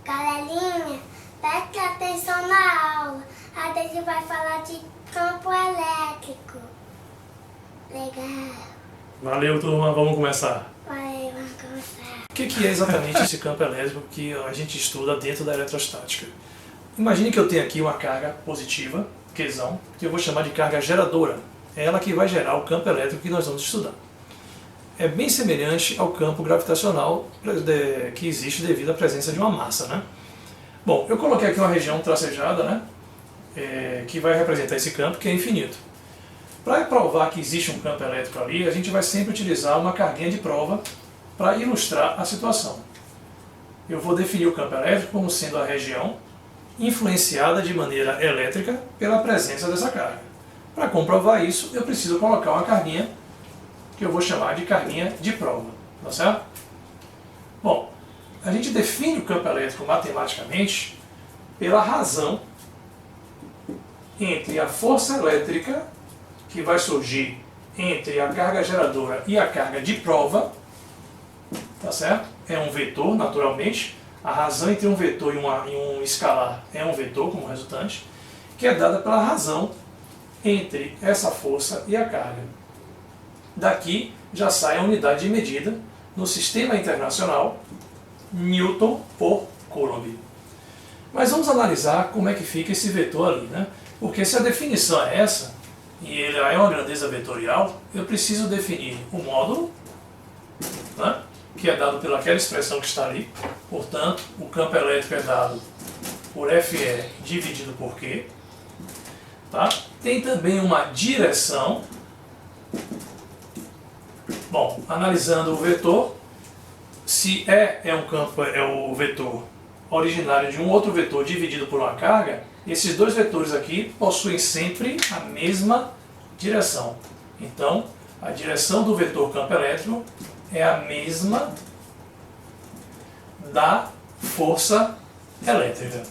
Galerinha, preste atenção na aula. A gente vai falar de campo elétrico. Legal. Valeu, turma. Vamos começar. Vai, vamos começar. O que é exatamente esse campo elétrico que a gente estuda dentro da eletrostática? Imagine que eu tenho aqui uma carga positiva, Qzão, que eu vou chamar de carga geradora. É ela que vai gerar o campo elétrico que nós vamos estudar. É bem semelhante ao campo gravitacional que existe devido à presença de uma massa, né? Bom, eu coloquei aqui uma região tracejada, né? Que vai representar esse campo, que é infinito. Para provar que existe um campo elétrico ali, a gente vai sempre utilizar uma carguinha de prova para ilustrar a situação. Eu vou definir o campo elétrico como sendo a região influenciada de maneira elétrica pela presença dessa carga. Para comprovar isso, eu preciso colocar uma carguinha que eu vou chamar de carguinha de prova, tá certo? Bom, a gente define o campo elétrico matematicamente pela razão entre a força elétrica que vai surgir entre a carga geradora e a carga de prova, tá certo? É um vetor, naturalmente. A razão entre um vetor e um escalar é um vetor como resultante, que é dada pela razão entre essa força e a carga. Daqui já sai a unidade de medida no sistema internacional Newton por Coulomb. Mas vamos analisar como é que fica esse vetor ali, né? Porque se a definição é essa, e ele é uma grandeza vetorial, eu preciso definir o módulo, né? Que é dado pelaquela expressão que está ali. Portanto, o campo elétrico é dado por FE dividido por Q. Tá? Tem também uma direção. Bom, analisando o vetor, se E é um campo, é o vetor originário de um outro vetor dividido por uma carga, esses dois vetores aqui possuem sempre a mesma direção. Então, a direção do vetor campo elétrico é a mesma da força elétrica.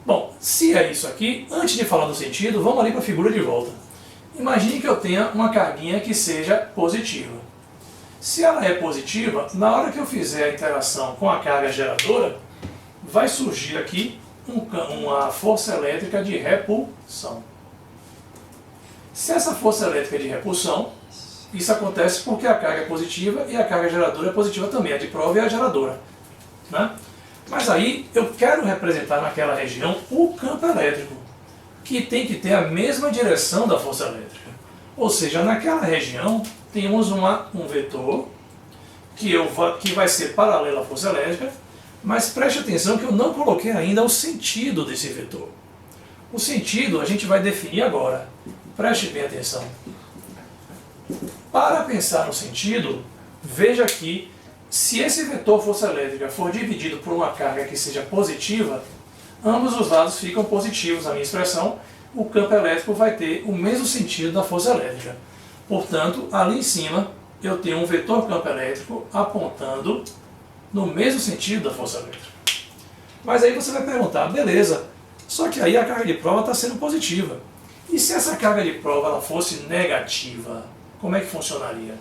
Bom, se é isso aqui, antes de falar do sentido, vamos ali para a figura de volta. Imagine que eu tenha uma carguinha que seja positiva. Se ela é positiva, na hora que eu fizer a interação com a carga geradora, vai surgir aqui uma força elétrica de repulsão. Se essa força elétrica é de repulsão, isso acontece porque a carga é positiva e a carga geradora é positiva também, a de prova é a geradora, né? Mas aí eu quero representar naquela região o campo elétrico, que tem que ter a mesma direção da força elétrica. Ou seja, naquela região temos um vetor que vai ser paralelo à força elétrica, mas preste atenção que eu não coloquei ainda o sentido desse vetor. O sentido a gente vai definir agora. Preste bem atenção. Para pensar no sentido, veja que se esse vetor força elétrica for dividido por uma carga que seja positiva, ambos os lados ficam positivos na minha expressão, o campo elétrico vai ter o mesmo sentido da força elétrica. Portanto, ali em cima eu tenho um vetor campo elétrico apontando no mesmo sentido da força elétrica. Mas aí você vai perguntar, beleza, só que aí a carga de prova está sendo positiva. E se essa carga de prova ela fosse negativa, como é que funcionaria?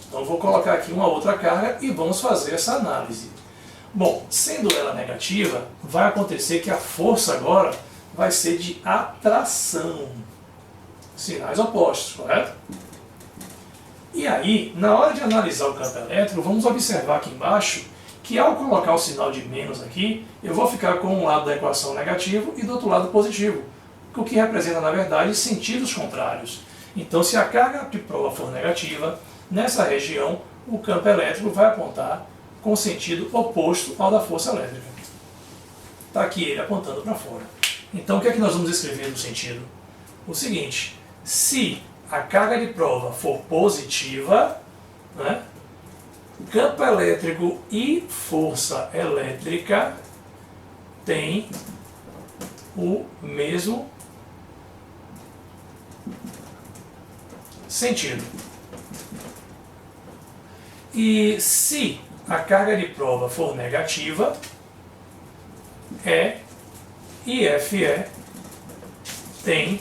Então eu vou colocar aqui uma outra carga e vamos fazer essa análise. Bom, sendo ela negativa, vai acontecer que a força agora vai ser de atração. Sinais opostos, correto? E aí, na hora de analisar o campo elétrico, vamos observar aqui embaixo que ao colocar o sinal de menos aqui, eu vou ficar com um lado da equação negativo e do outro lado positivo, o que representa, na verdade, sentidos contrários. Então, se a carga de prova for negativa, nessa região, o campo elétrico vai apontar com sentido oposto ao da força elétrica. Está aqui ele apontando para fora. Então, o que é que nós vamos escrever no sentido? O seguinte, se a carga de prova for positiva, né, campo elétrico e força elétrica têm o mesmo sentido. E se a carga de prova for negativa, E e FE têm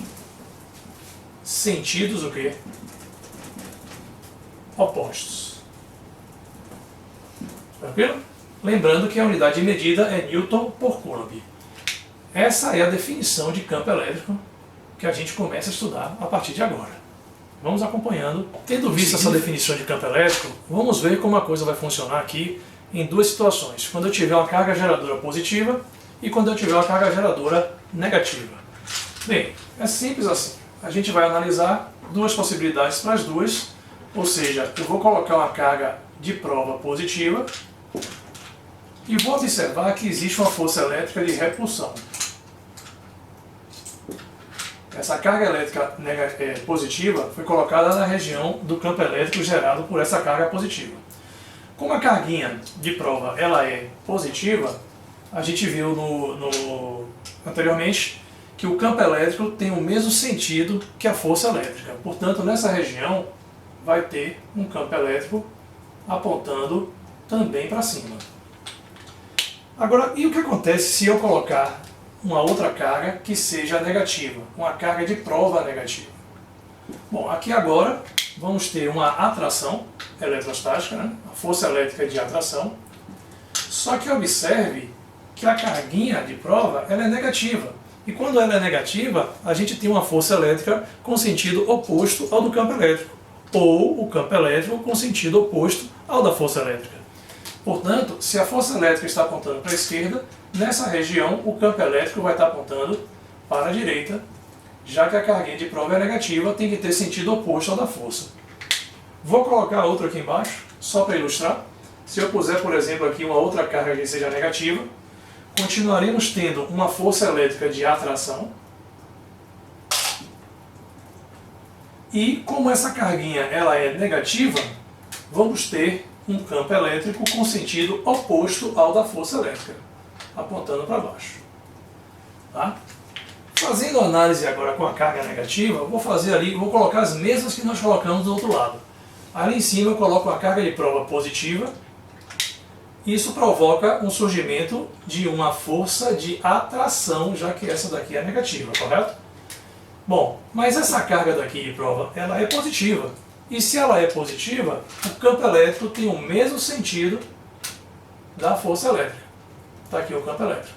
sentidos o quê? Opostos. Tranquilo? Lembrando que a unidade de medida é Newton por Coulomb. Essa é a definição de campo elétrico que a gente começa a estudar a partir de agora. Vamos acompanhando. Tendo visto essa definição de campo elétrico, vamos ver como a coisa vai funcionar aqui em duas situações. Quando eu tiver uma carga geradora positiva e quando eu tiver uma carga geradora negativa. Bem, é simples assim. A gente vai analisar duas possibilidades para as duas, ou seja, eu vou colocar uma carga de prova positiva e vou observar que existe uma força elétrica de repulsão. Essa carga elétrica positiva foi colocada na região do campo elétrico gerado por essa carga positiva. Como a carguinha de prova ela é positiva, a gente viu anteriormente que o campo elétrico tem o mesmo sentido que a força elétrica. Portanto, nessa região vai ter um campo elétrico apontando também para cima. Agora, e o que acontece se eu colocar uma outra carga que seja negativa, uma carga de prova negativa? Bom, aqui agora vamos ter uma atração eletrostática, né? A força elétrica de atração, só que observe que a carguinha de prova ela é negativa. E quando ela é negativa, a gente tem uma força elétrica com sentido oposto ao do campo elétrico, ou o campo elétrico com sentido oposto ao da força elétrica. Portanto, se a força elétrica está apontando para a esquerda, nessa região o campo elétrico vai estar apontando para a direita, já que a carguinha de prova é negativa, tem que ter sentido oposto ao da força. Vou colocar outro aqui embaixo, só para ilustrar. Se eu puser, por exemplo, aqui uma outra carga que seja negativa, continuaremos tendo uma força elétrica de atração. E como essa carguinha ela é negativa, vamos ter um campo elétrico com sentido oposto ao da força elétrica, apontando para baixo. Tá? Fazendo a análise agora com a carga negativa, vou colocar as mesmas que nós colocamos do outro lado. Ali em cima eu coloco uma carga de prova positiva. Isso provoca um surgimento de uma força de atração, já que essa daqui é negativa, correto? Bom, mas essa carga daqui de prova, ela é positiva. E se ela é positiva, o campo elétrico tem o mesmo sentido da força elétrica. Está aqui o campo elétrico.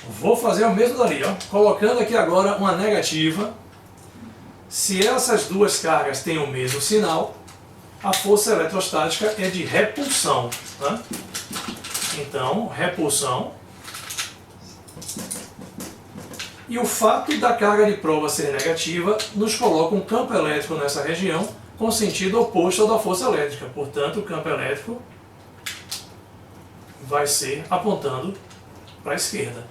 Vou fazer o mesmo dali, ó, colocando aqui agora uma negativa. Se essas duas cargas têm o mesmo sinal, a força eletrostática é de repulsão. Né? Então, repulsão. E o fato da carga de prova ser negativa nos coloca um campo elétrico nessa região com sentido oposto ao da força elétrica. Portanto, o campo elétrico vai ser apontando para a esquerda.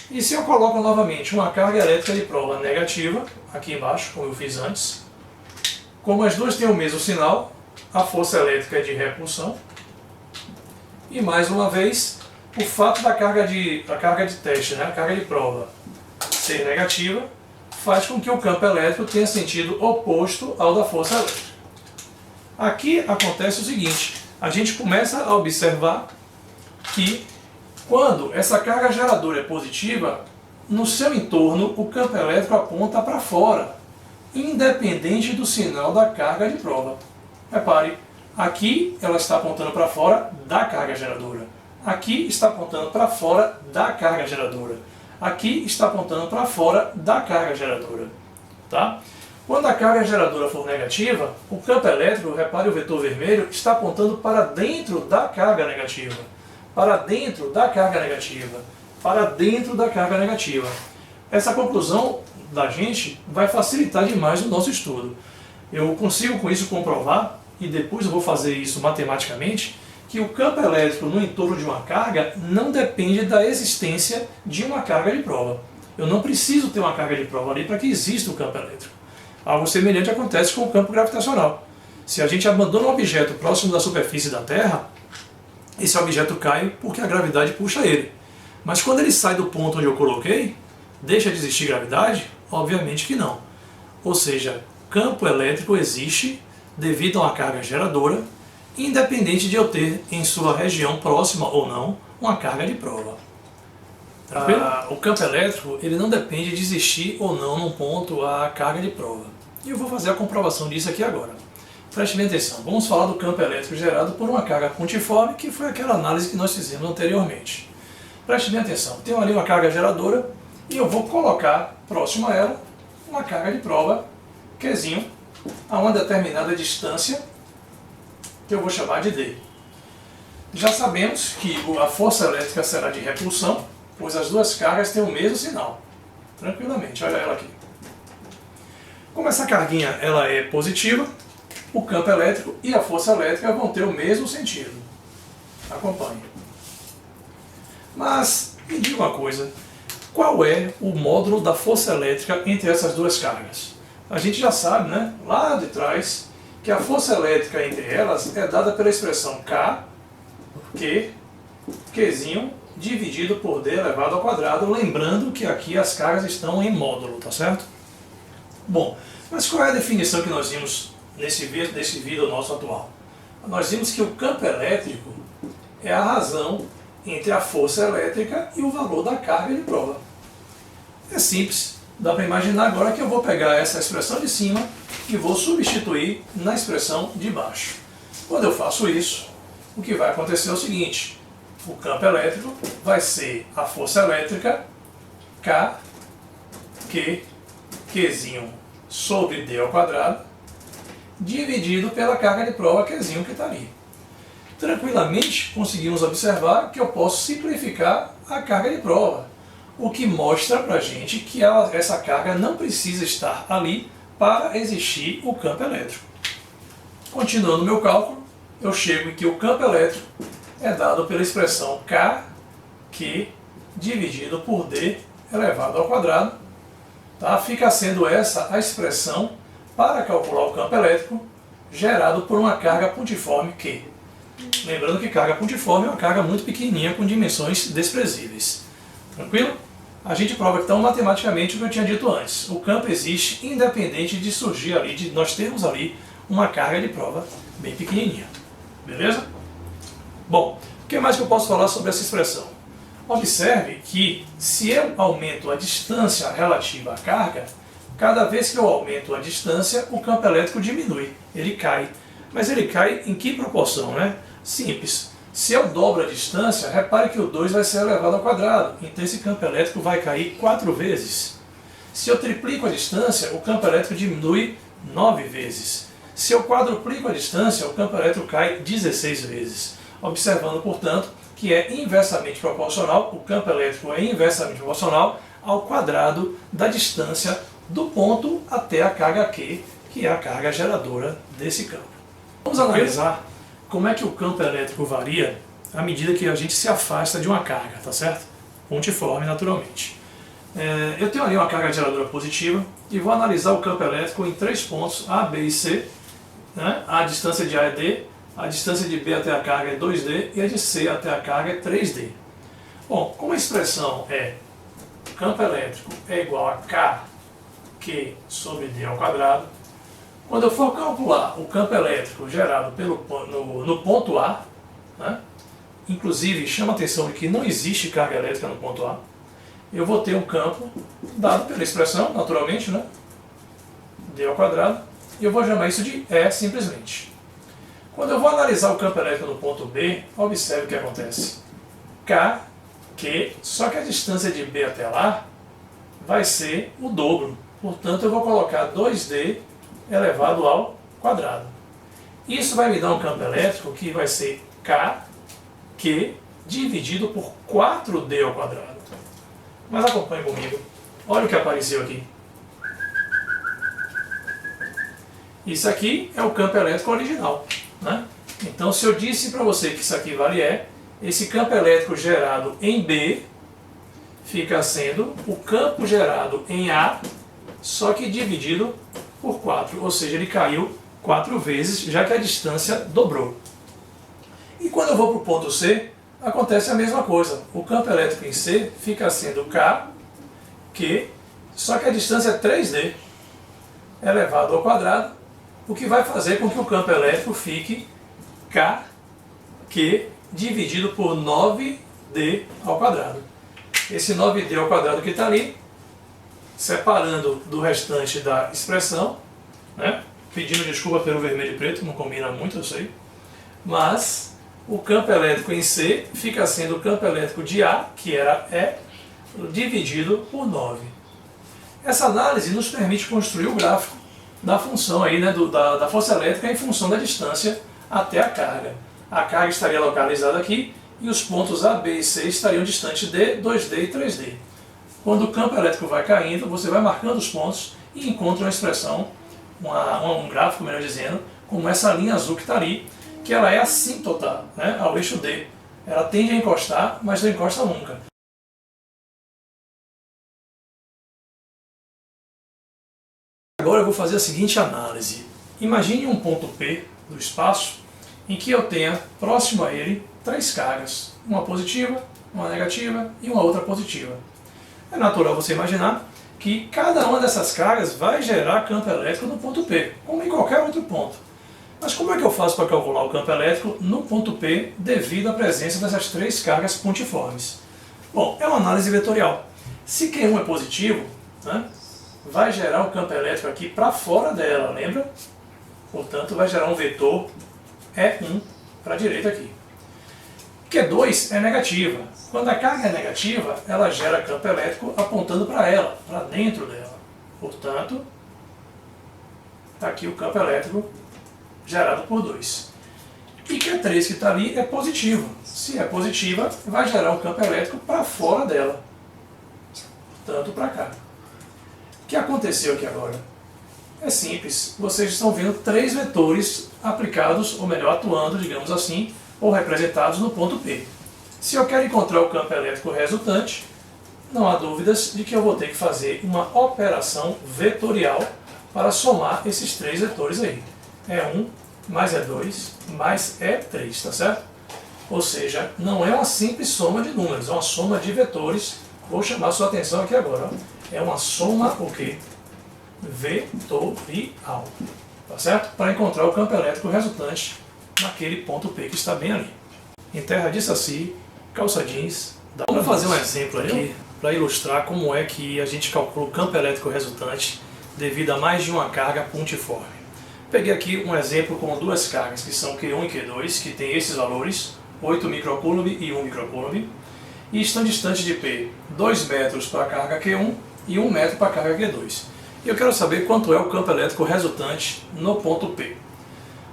E se eu coloco novamente uma carga elétrica de prova negativa, aqui embaixo, como eu fiz antes, como as duas têm o mesmo sinal, a força elétrica é de repulsão. E mais uma vez, o fato da carga de teste, né, a carga de prova, ser negativa, faz com que o campo elétrico tenha sentido oposto ao da força elétrica. Aqui acontece o seguinte, a gente começa a observar que quando essa carga geradora é positiva, no seu entorno o campo elétrico aponta para fora, independente do sinal da carga de prova. Repare, aqui ela está apontando para fora da carga geradora. Aqui está apontando para fora da carga geradora. Aqui está apontando para fora da carga geradora. Tá? Quando a carga geradora for negativa, o campo elétrico, repare o vetor vermelho, está apontando para dentro da carga negativa. Para dentro da carga negativa. Para dentro da carga negativa. Essa conclusão da gente vai facilitar demais o nosso estudo. Eu consigo com isso comprovar, e depois eu vou fazer isso matematicamente, que o campo elétrico no entorno de uma carga não depende da existência de uma carga de prova. Eu não preciso ter uma carga de prova ali para que exista o campo elétrico. Algo semelhante acontece com o campo gravitacional. Se a gente abandona um objeto próximo da superfície da Terra, esse objeto cai porque a gravidade puxa ele. Mas quando ele sai do ponto onde eu coloquei, deixa de existir gravidade? Obviamente que não. Ou seja, campo elétrico existe devido a uma carga geradora, independente de eu ter em sua região próxima ou não uma carga de prova. O campo elétrico ele não depende de existir ou não num ponto a carga de prova. E eu vou fazer a comprovação disso aqui agora. Preste bem atenção, vamos falar do campo elétrico gerado por uma carga pontiforme, que foi aquela análise que nós fizemos anteriormente. Preste bem atenção, tenho ali uma carga geradora e eu vou colocar próximo a ela uma carga de prova, Qzinho, a uma determinada distância, que eu vou chamar de D. Já sabemos que a força elétrica será de repulsão, pois as duas cargas têm o mesmo sinal. Tranquilamente, olha ela aqui. Como essa carguinha ela é positiva, o campo elétrico e a força elétrica vão ter o mesmo sentido. Acompanhe. Mas, me diga uma coisa, qual é o módulo da força elétrica entre essas duas cargas? A gente já sabe, né, lá de trás, que a força elétrica entre elas é dada pela expressão K, Qzinho, dividido por D elevado ao quadrado, lembrando que aqui as cargas estão em módulo, tá certo? Bom, mas qual é a definição que nós vimos nesse vídeo nosso atual? Nós vimos que o campo elétrico é a razão entre a força elétrica e o valor da carga de prova. É simples, dá para imaginar agora que eu vou pegar essa expressão de cima e vou substituir na expressão de baixo. Quando eu faço isso, o que vai acontecer é o seguinte: o campo elétrico vai ser a força elétrica K, Qzinho sobre D ao quadrado, dividido pela carga de prova Qzinho que está ali. Tranquilamente conseguimos observar que eu posso simplificar a carga de prova, o que mostra para a gente que essa carga não precisa estar ali para existir o campo elétrico. Continuando o meu cálculo, eu chego em que o campo elétrico é dado pela expressão Q dividido por D elevado ao quadrado. Tá? Fica sendo essa a expressão para calcular o campo elétrico gerado por uma carga pontiforme Q. Lembrando que carga pontiforme é uma carga muito pequenininha com dimensões desprezíveis. Tranquilo? A gente prova então matematicamente o que eu tinha dito antes. O campo existe independente de surgir ali, de nós termos ali uma carga de prova bem pequenininha. Beleza? Bom, o que mais que eu posso falar sobre essa expressão? Observe que se eu aumento a distância relativa à carga, cada vez que eu aumento a distância, o campo elétrico diminui, ele cai. Mas ele cai em que proporção, né? Simples. Se eu dobro a distância, repare que o 2 vai ser elevado ao quadrado, então esse campo elétrico vai cair 4 vezes. Se eu triplico a distância, o campo elétrico diminui 9 vezes. Se eu quadruplico a distância, o campo elétrico cai 16 vezes. Observando, portanto, que é inversamente proporcional, o campo elétrico é inversamente proporcional ao quadrado da distância do ponto até a carga Q, que é a carga geradora desse campo. Vamos analisar como é que o campo elétrico varia à medida que a gente se afasta de uma carga, tá certo? Pontiforme, naturalmente. Eu tenho ali uma carga geradora positiva e vou analisar o campo elétrico em 3 pontos, A, B e C. Né? A distância de A é D, a distância de B até a carga é 2D e a de C até a carga é 3D. Bom, como a expressão é campo elétrico é igual a Q sobre D ao quadrado, quando eu for calcular o campo elétrico gerado no ponto A, né, inclusive chama a atenção de que não existe carga elétrica no ponto A, eu vou ter um campo dado pela expressão, naturalmente, né, D ao quadrado, e eu vou chamar isso de E simplesmente. Quando eu vou analisar o campo elétrico no ponto B, observe o que acontece. Q, só que a distância de B até lá vai ser o dobro. Portanto, eu vou colocar 2D elevado ao quadrado. Isso vai me dar um campo elétrico que vai ser Q dividido por 4D ao quadrado. Mas acompanhe comigo. Olha o que apareceu aqui. Isso aqui é o campo elétrico original. Né? Então, se eu disse para você que isso aqui vale E, esse campo elétrico gerado em B fica sendo o campo gerado em A, só que dividido por 4, ou seja, ele caiu 4 vezes, já que a distância dobrou. E quando eu vou para o ponto C, acontece a mesma coisa. O campo elétrico em C fica sendo Q, só que a distância é 3D elevado ao quadrado, o que vai fazer com que o campo elétrico fique Q dividido por 9D ao quadrado. Esse 9D ao quadrado que está ali, separando do restante da expressão, né, pedindo desculpa pelo vermelho e preto, não combina muito, eu sei. Mas o campo elétrico em C fica sendo o campo elétrico de A, que era E, dividido por 9. Essa análise nos permite construir o gráfico da função aí, né, da força elétrica em função da distância até a carga. A carga estaria localizada aqui e os pontos A, B e C estariam distantes de 2D e 3D. Quando o campo elétrico vai caindo, você vai marcando os pontos e encontra uma expressão, um gráfico, melhor dizendo, como essa linha azul que está ali, que ela é assíntota, né, ao eixo D. Ela tende a encostar, mas não encosta nunca. Agora eu vou fazer a seguinte análise. Imagine um ponto P do espaço em que eu tenha próximo a ele 3 cargas, uma positiva, uma negativa e uma outra positiva. É natural você imaginar que cada uma dessas cargas vai gerar campo elétrico no ponto P, como em qualquer outro ponto. Mas como é que eu faço para calcular o campo elétrico no ponto P devido à presença dessas 3 cargas pontiformes? Bom, é uma análise vetorial. Se Q1 é positivo, né, vai gerar um campo elétrico aqui para fora dela, lembra? Portanto, vai gerar um vetor E1 para a direita aqui. Q2 é negativa. Quando a carga é negativa, ela gera campo elétrico apontando para ela, para dentro dela. Portanto, está aqui o campo elétrico gerado por 2. E Q3 que está ali é positivo. Se é positiva, vai gerar um campo elétrico para fora dela. Portanto, para cá. O que aconteceu aqui agora? É simples. Vocês estão vendo 3 vetores aplicados, ou melhor, atuando, digamos assim, ou representados no ponto P. Se eu quero encontrar o campo elétrico resultante, não há dúvidas de que eu vou ter que fazer uma operação vetorial para somar esses 3 vetores aí. E1 mais E2 mais E3, tá certo? Ou seja, não é uma simples soma de números, é uma soma de vetores. Vou chamar a sua atenção aqui agora. Ó. É uma soma o quê? Vetorial. Tá certo? Para encontrar o campo elétrico resultante naquele ponto P que está bem ali. Em terra de saci, calça jeans. Vamos fazer um exemplo aqui para ilustrar como é que a gente calcula o campo elétrico resultante devido a mais de uma carga pontiforme. Peguei aqui um exemplo com 2 cargas, que são Q1 e Q2, que tem esses valores, 8 microcoulomb e 1 microcoulomb, e estão distantes de P 2 metros para a carga Q1 e 1 metro para a carga Q2. E eu quero saber quanto é o campo elétrico resultante no ponto P.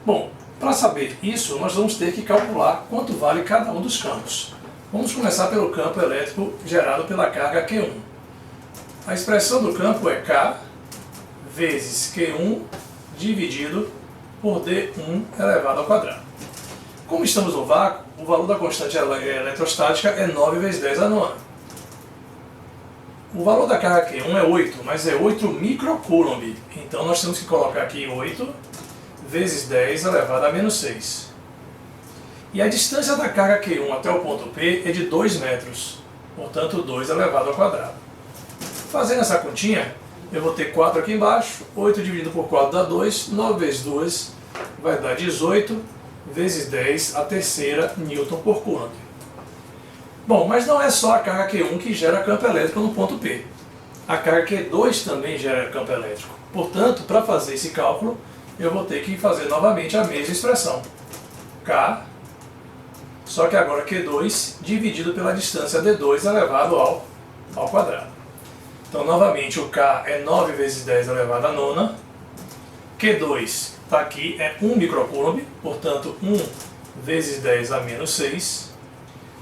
Bom, para saber isso, nós vamos ter que calcular quanto vale cada um dos campos. Vamos começar pelo campo elétrico gerado pela carga Q1. A expressão do campo é K vezes Q1 dividido por D1 elevado ao quadrado. Como estamos no vácuo, o valor da constante eletrostática é 9 vezes 10 a nona. O valor da carga Q1 é 8, mas é 8 microcoulomb. Então nós temos que colocar aqui 8 vezes 10 elevado a menos 6. E a distância da carga Q1 até o ponto P é de 2 metros. Portanto, 2 elevado ao quadrado. Fazendo essa continha, eu vou ter 4 aqui embaixo. 8 dividido por 4 dá 2. 9 vezes 2 vai dar 18 vezes 10 a terceira Newton por Coulomb. Bom, mas não é só a carga Q1 que gera campo elétrico no ponto P. A carga Q2 também gera campo elétrico. Portanto, para fazer esse cálculo, eu vou ter que fazer novamente a mesma expressão. K, só que agora Q2 dividido pela distância D2 elevado ao quadrado. Então, novamente, o K é 9 vezes 10 elevado a nona. Q2 está aqui, é 1 microcoulomb, portanto, 1 vezes 10 a menos 6.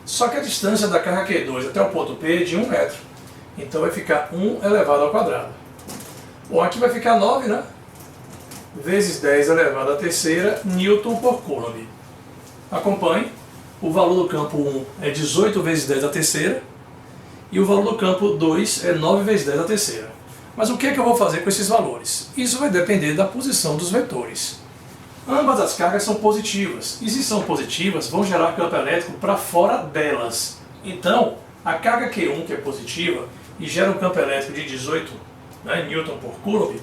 Só que a distância da carga Q2 até o ponto P é de 1 metro. Então, vai ficar 1 elevado ao quadrado. Bom, aqui vai ficar 9, né? Vezes 10 elevado à terceira Newton por Coulomb. Acompanhe. O valor do campo 1 é 18 vezes 10 à terceira. E o valor do campo 2 é 9 vezes 10 à terceira. Mas o que é que eu vou fazer com esses valores? Isso vai depender da posição dos vetores. Ambas as cargas são positivas. E se são positivas, vão gerar campo elétrico para fora delas. Então, a carga Q1, que é positiva, e gera um campo elétrico de 18 Newton por Coulomb,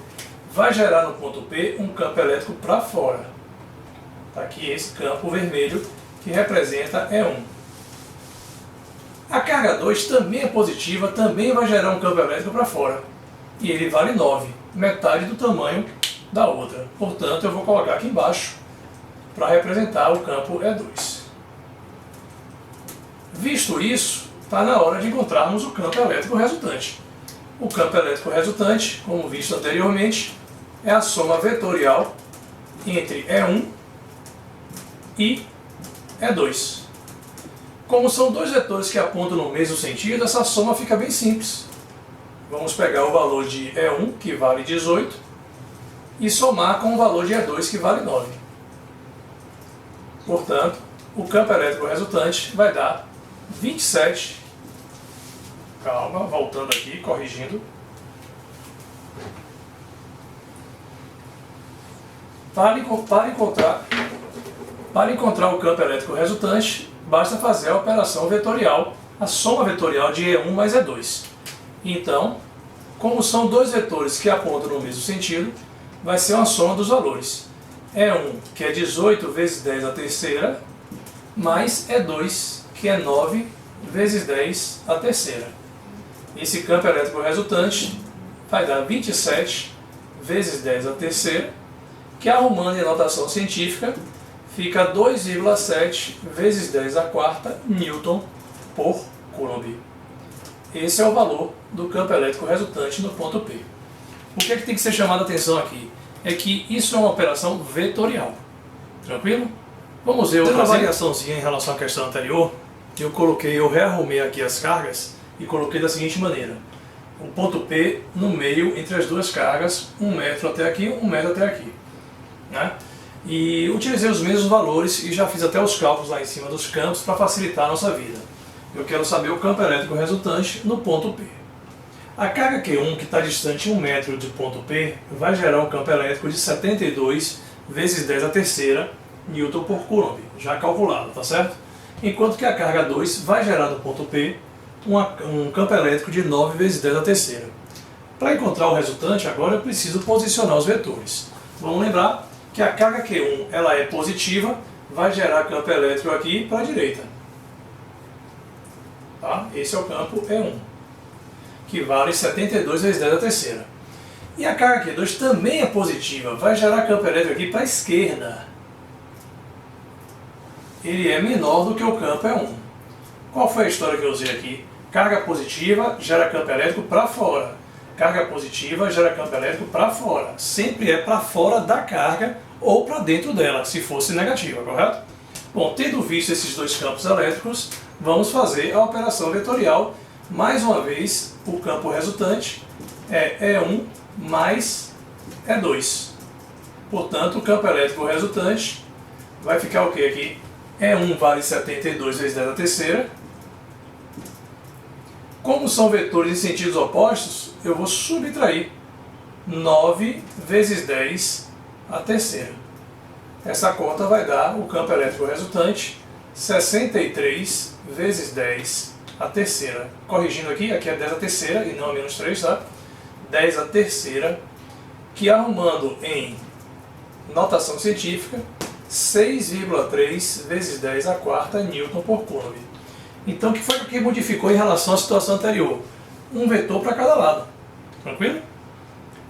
vai gerar no ponto P um campo elétrico para fora. Está aqui esse campo vermelho que representa E1. A carga 2 também é positiva, também vai gerar um campo elétrico para fora. E ele vale 9, metade do tamanho da outra. Portanto, eu vou colocar aqui embaixo para representar o campo E2. Visto isso, está na hora de encontrarmos o campo elétrico resultante. O campo elétrico resultante, como visto anteriormente, é a soma vetorial entre E1 e E2. Como são dois vetores que apontam no mesmo sentido, essa soma fica bem simples. Vamos pegar o valor de E1, que vale 18, e somar com o valor de E2, que vale 9. Portanto, o campo elétrico resultante vai dar 27. Calma, voltando aqui, corrigindo. Para encontrar o campo elétrico resultante, basta fazer a operação vetorial, a soma vetorial de E1 mais E2. Então, como são dois vetores que apontam no mesmo sentido, vai ser uma soma dos valores. E1, que é 18 vezes 10 à terceira, mais E2, que é 9 vezes 10 à terceira. Esse campo elétrico resultante vai dar 27 vezes 10 à terceira, que arrumando em notação científica, fica 2,7 vezes 10 à quarta Newton por Coulomb. Esse é o valor do campo elétrico resultante no ponto P. O que é que tem que ser chamado a atenção aqui? É que isso é uma operação vetorial. Tranquilo? Vamos ver outra variaçãozinha em relação à questão anterior. Eu rearrumei aqui as cargas e coloquei da seguinte maneira. O ponto P no meio entre as duas cargas, 1 metro até aqui, 1 metro até aqui. Né? E utilizei os mesmos valores e já fiz até os cálculos lá em cima dos campos para facilitar a nossa vida. Eu quero saber o campo elétrico resultante no ponto P. A carga Q1, que está distante 1 metro do ponto P, vai gerar um campo elétrico de 72 vezes 10 à terceira Newton por Coulomb, já calculado, tá certo? Enquanto que a carga 2 vai gerar no ponto P um campo elétrico de 9 vezes 10 à terceira. Para encontrar o resultante, agora eu preciso posicionar os vetores. Vamos lembrar que a carga Q1 ela é positiva, vai gerar campo elétrico aqui para a direita. Tá? Esse é o campo E1, que vale 72 vezes 10 à terceira. E a carga Q2 também é positiva, vai gerar campo elétrico aqui para a esquerda. Ele é menor do que o campo E1. Qual foi a história que eu usei aqui? Carga positiva gera campo elétrico para fora. Carga positiva gera campo elétrico para fora. Sempre é para fora da carga ou para dentro dela, se fosse negativa, correto? Bom, tendo visto esses dois campos elétricos, vamos fazer a operação vetorial. Mais uma vez, o campo resultante é E1 mais E2. Portanto, o campo elétrico resultante vai ficar o que aqui? E1 vale 72 vezes 10 à terceira. Como são vetores em sentidos opostos, eu vou subtrair 9 vezes 10 à terceira. Essa conta vai dar o campo elétrico resultante 63 vezes 10 à terceira. Corrigindo aqui é 10 à terceira e não a menos 3, tá? 10 à terceira, que arrumando em notação científica, 6,3 vezes 10 à quarta Newton por Coulomb. Então, o que foi que modificou em relação à situação anterior? Um vetor para cada lado. Tranquilo?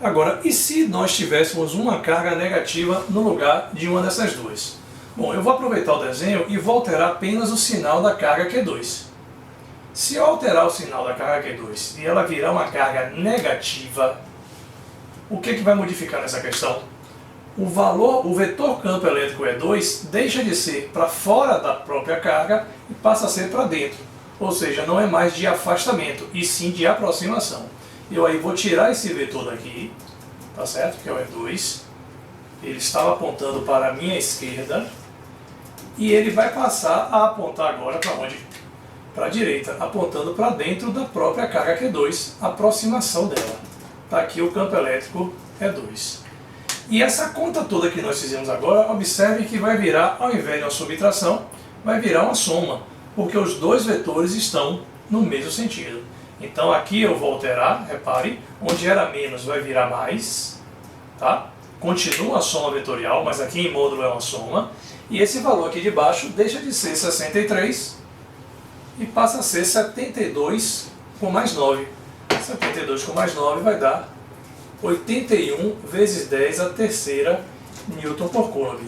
Agora, e se nós tivéssemos uma carga negativa no lugar de uma dessas duas? Bom, eu vou aproveitar o desenho e vou alterar apenas o sinal da carga Q2. Se eu alterar o sinal da carga Q2 e ela virar uma carga negativa, o que vai modificar nessa questão? O vetor campo elétrico E2 deixa de ser para fora da própria carga e passa a ser para dentro. Ou seja, não é mais de afastamento, e sim de aproximação. Eu aí vou tirar esse vetor daqui, tá certo? Que é o E2. Ele estava apontando para a minha esquerda. E ele vai passar a apontar agora para onde? Para a direita, apontando para dentro da própria carga Q2, aproximação dela. Está aqui o campo elétrico E2. E essa conta toda que nós fizemos agora, observe que vai virar, ao invés de uma subtração, vai virar uma soma, porque os dois vetores estão no mesmo sentido. Então aqui eu vou alterar, repare, onde era menos vai virar mais, tá? Continua a soma vetorial, mas aqui em módulo é uma soma, e esse valor aqui de baixo deixa de ser 63 e passa a ser 72 com mais 9. 72 com mais 9 vai dar 81 vezes 10 a terceira Newton por Coulomb.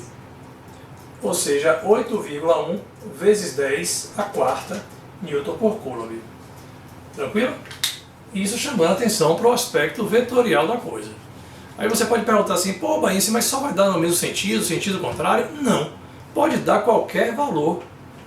Ou seja, 8,1 vezes 10 a quarta Newton por Coulomb. Tranquilo? Isso chamando a atenção para o aspecto vetorial da coisa. Aí você pode perguntar assim, pô, Bainse, mas só vai dar no mesmo sentido, sentido contrário? Não. Pode dar qualquer valor,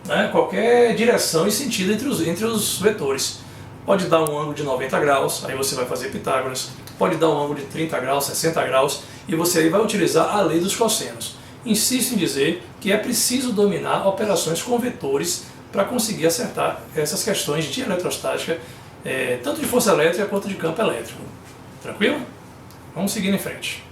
né? Qualquer direção e sentido entre os vetores. Pode dar um ângulo de 90 graus, aí você vai fazer Pitágoras. Pode dar um ângulo de 30 graus, 60 graus, e você aí vai utilizar a lei dos cossenos. Insisto em dizer que é preciso dominar operações com vetores para conseguir acertar essas questões de eletrostática, tanto de força elétrica quanto de campo elétrico. Tranquilo? Vamos seguir em frente.